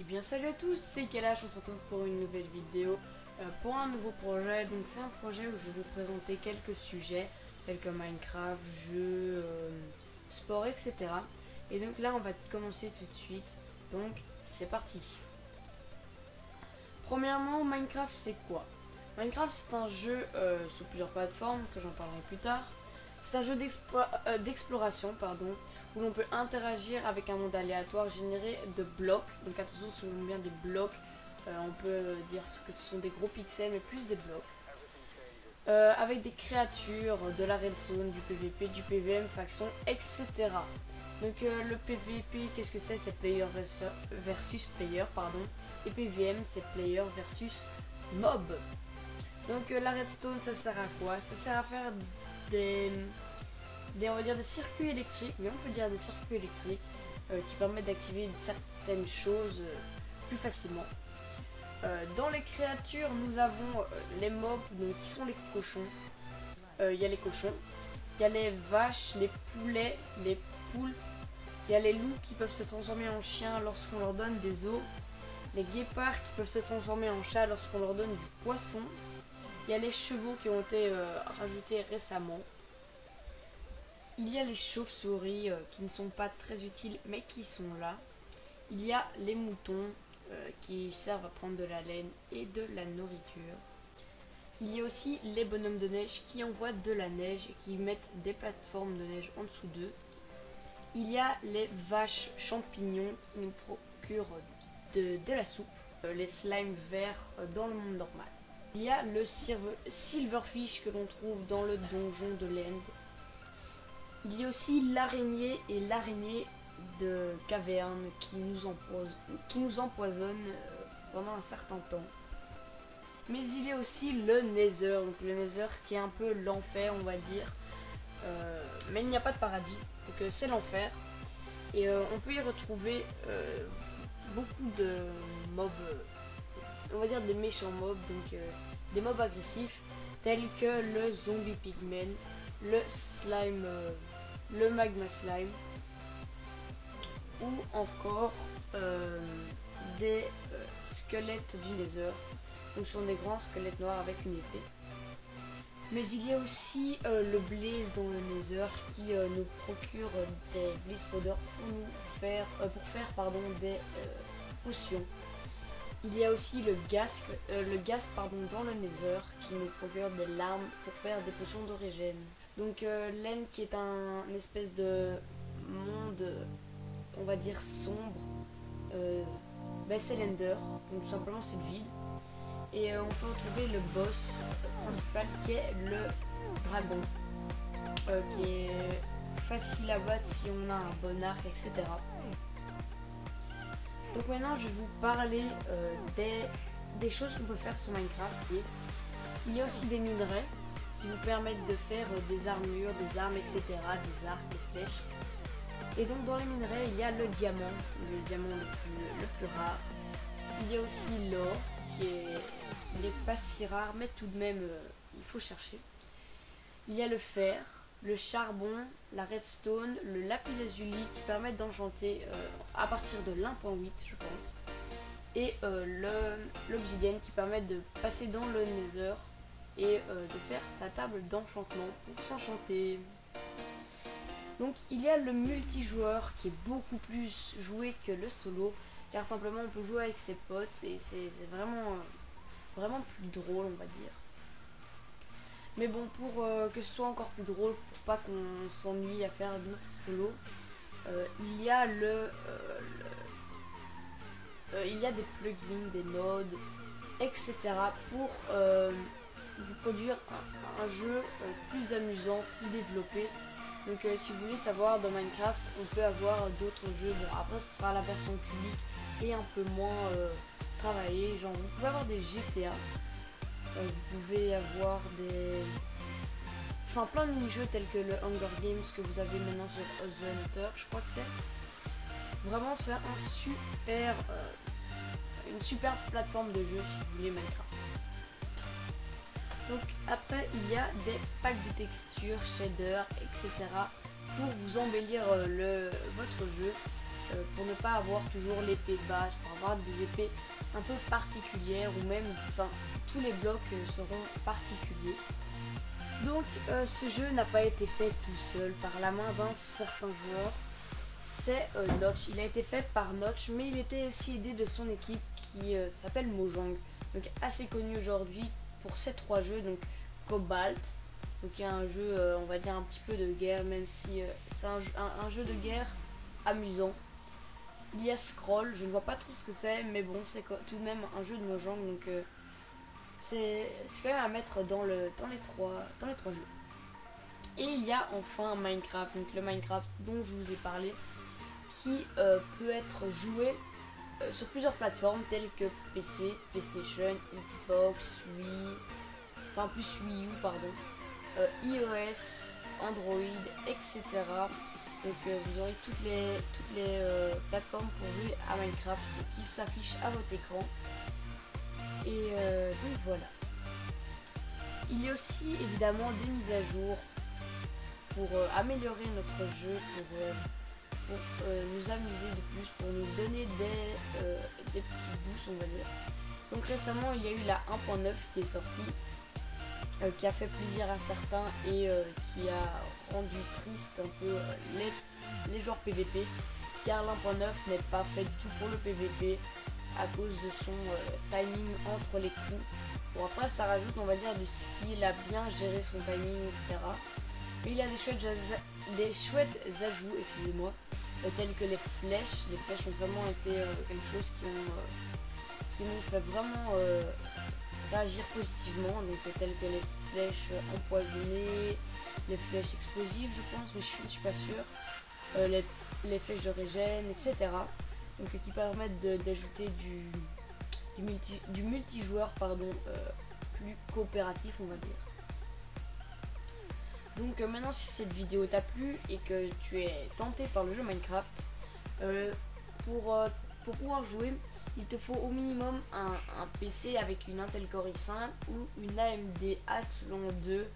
bien salut à tous, c'est Kalash, on se retrouve pour une nouvelle vidéo, pour un nouveau projet. Donc c'est un projet où je vais vous présenter quelques sujets, tels que Minecraft, jeux, sport, etc. Et donc là on va commencer tout de suite, donc c'est parti. Premièrement, Minecraft c'est quoi? Minecraft c'est un jeu sous plusieurs plateformes, que j'en parlerai plus tard. C'est un jeu d'exploration, où l'on peut interagir avec un monde aléatoire généré de blocs. Donc attention, si on bien des blocs, on peut dire que ce sont des gros pixels, mais plus des blocs. Avec des créatures, de la redstone, du PVP, du PVM, faction, etc. Donc le PVP, qu'est-ce que c'est? C'est player versus player, Et PVM, c'est player versus mob. Donc la redstone, ça sert à quoi? Ça sert à faire on va dire des circuits électriques, mais on peut dire des circuits électriques qui permettent d'activer certaines choses plus facilement. Dans les créatures, nous avons les mobs, donc, qui sont les cochons. Il y a les cochons, il y a les vaches, les poulets, les poules, il y a les loups qui peuvent se transformer en chiens lorsqu'on leur donne des os, les guépards qui peuvent se transformer en chats lorsqu'on leur donne du poisson. Il y a les chevaux qui ont été rajoutés récemment. Il y a les chauves-souris qui ne sont pas très utiles mais qui sont là. Il y a les moutons qui servent à prendre de la laine et de la nourriture. Il y a aussi les bonhommes de neige qui envoient de la neige et qui mettent des plateformes de neige en dessous d'eux. Il y a les vaches champignons qui nous procurent de la soupe. Les slimes verts dans le monde normal. Il y a le silverfish que l'on trouve dans le donjon de l'End. Il y a aussi l'araignée et l'araignée de caverne qui nous empoisonne pendant un certain temps. Mais il y a aussi le Nether, donc le Nether qui est un peu l'enfer, on va dire. Mais il n'y a pas de paradis, donc c'est l'enfer. Et on peut y retrouver beaucoup de mobs, on va dire des méchants mobs, donc des mobs agressifs, tels que le zombie pigman, le slime, le magma slime, ou encore des squelettes du Nether. Donc ce sont des grands squelettes noirs avec une épée. Mais il y a aussi le blaze dans le Nether qui nous procure des blaze powder pour faire des potions. Il y a aussi le ghast dans le Nether qui nous procure des larmes pour faire des potions d'origine. Donc l'End qui est une espèce de monde, on va dire sombre, c'est l'Ender, donc tout simplement c'est le vide. Et on peut retrouver le boss principal qui est le dragon, qui est facile à battre si on a un bon arc, etc. Donc maintenant je vais vous parler des choses qu'on peut faire sur Minecraft. Il y a aussi des minerais qui vous permettent de faire des armures, des armes, etc., des arcs, des flèches. Et donc dans les minerais il y a le diamant le plus rare. Il y a aussi l'or qui n'est pas si rare, mais tout de même il faut chercher. Il y a le fer, le charbon, la redstone, le lapis-lazuli qui permettent d'enchanter à partir de l'1.8 je pense. Et l'obsidienne qui permet de passer dans le Nether et de faire sa table d'enchantement pour s'enchanter. Donc il y a le multijoueur qui est beaucoup plus joué que le solo, car simplement on peut jouer avec ses potes et c'est vraiment plus drôle, on va dire. Mais bon, pour que ce soit encore plus drôle, pour pas qu'on s'ennuie à faire notre solo, il y a il y a des plugins, des mods, etc. pour vous produire un jeu plus amusant, plus développé. Donc si vous voulez savoir, dans Minecraft on peut avoir d'autres jeux. Bon, après ce sera la version publique et un peu moins travaillée. Genre vous pouvez avoir des GTA, vous pouvez avoir plein de mini-jeux tels que le Hunger Games que vous avez maintenant sur The Hunter, je crois que c'est. Vraiment c'est une super plateforme de jeu si vous voulez Minecraft. Donc après il y a des packs de textures, shaders, etc. pour vous embellir votre jeu. pour ne pas avoir toujours l'épée de base, pour avoir des épées un peu particulières, ou même, enfin, tous les blocs seront particuliers. Donc ce jeu n'a pas été fait tout seul par la main d'un certain joueur, c'est Notch. Il a été fait par Notch, mais il était aussi aidé de son équipe qui s'appelle Mojang, donc assez connu aujourd'hui pour ces 3 jeux, donc Cobalt, donc il y a un jeu on va dire un petit peu de guerre, même si c'est un jeu de guerre amusant. Il y a Scroll, je ne vois pas trop ce que c'est, mais bon, c'est tout de même un jeu de Mojang, donc c'est quand même à mettre dans les trois jeux. Et il y a enfin Minecraft, donc le Minecraft dont je vous ai parlé, qui peut être joué sur plusieurs plateformes telles que PC, PlayStation, Xbox, Wii, enfin plus Wii U pardon, iOS, Android, etc. Donc vous aurez toutes les plateformes pour jouer à Minecraft qui s'affichent à votre écran. Et donc voilà. Il y a aussi évidemment des mises à jour pour améliorer notre jeu, pour nous amuser de plus, pour nous donner des petits boosts on va dire. Donc récemment il y a eu la 1.9 qui est sortie, qui a fait plaisir à certains et qui a rendu triste un peu les joueurs PVP, car l'1.9 n'est pas fait du tout pour le PVP à cause de son timing entre les coups. Bon après ça rajoute on va dire du skill à bien gérer son timing, etc. Mais il y a des chouettes ajouts, excusez-moi, tels que les flèches. Les flèches ont vraiment été quelque chose qui nous fait vraiment réagir positivement, donc tels que les flèches empoisonnées, les flèches explosives je pense, mais je ne suis pas sûre, les flèches de régène, etc. Donc qui permettent d'ajouter du multijoueur pardon, plus coopératif on va dire. Donc maintenant si cette vidéo t'a plu et que tu es tenté par le jeu Minecraft, pour pouvoir jouer il te faut au minimum un PC avec une Intel Core i5 ou une AMD Athlon 2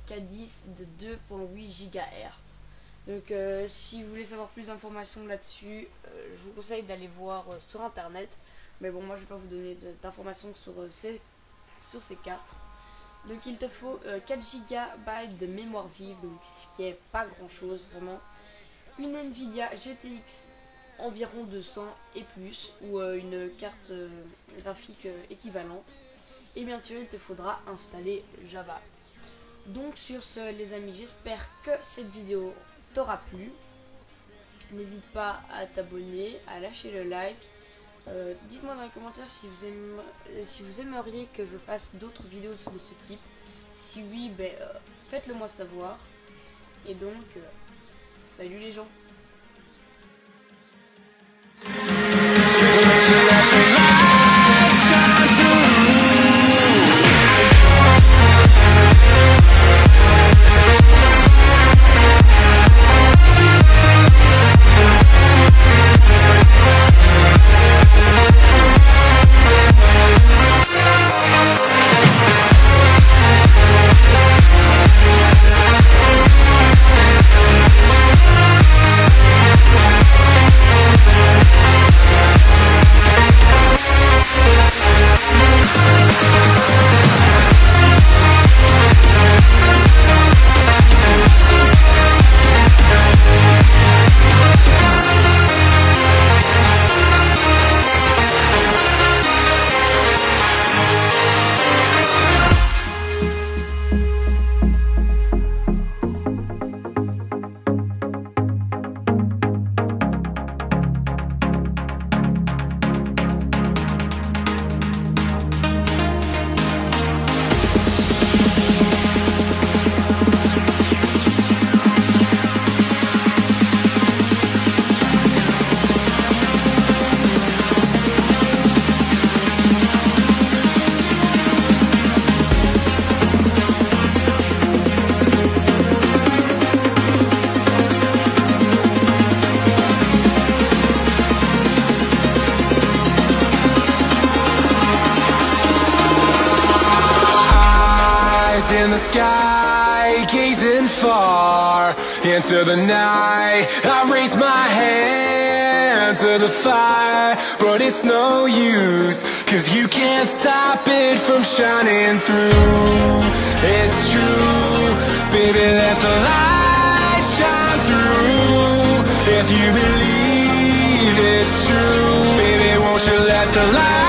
K10 de 2.8 GHz. Donc si vous voulez savoir plus d'informations là-dessus, je vous conseille d'aller voir sur internet. Mais bon, moi je vais pas vous donner d'informations sur ces cartes. Donc il te faut 4 GB de mémoire vive, donc ce qui est pas grand chose vraiment. Une Nvidia GTX environ 200 et plus, ou une carte graphique équivalente. Et bien sûr il te faudra installer Java. Donc sur ce les amis, j'espère que cette vidéo t'aura plu. N'hésite pas à t'abonner, à lâcher le like. Dites-moi dans les commentaires si vous aimeriez que je fasse d'autres vidéos de ce type. Si oui, faites-le moi savoir. Et donc, salut les gens. In the sky, gazing far, into the night. I raise my hand to the fire, but it's no use, 'cause you can't stop it from shining through. It's true, baby, let the light shine through. If you believe it's true, baby, won't you let the light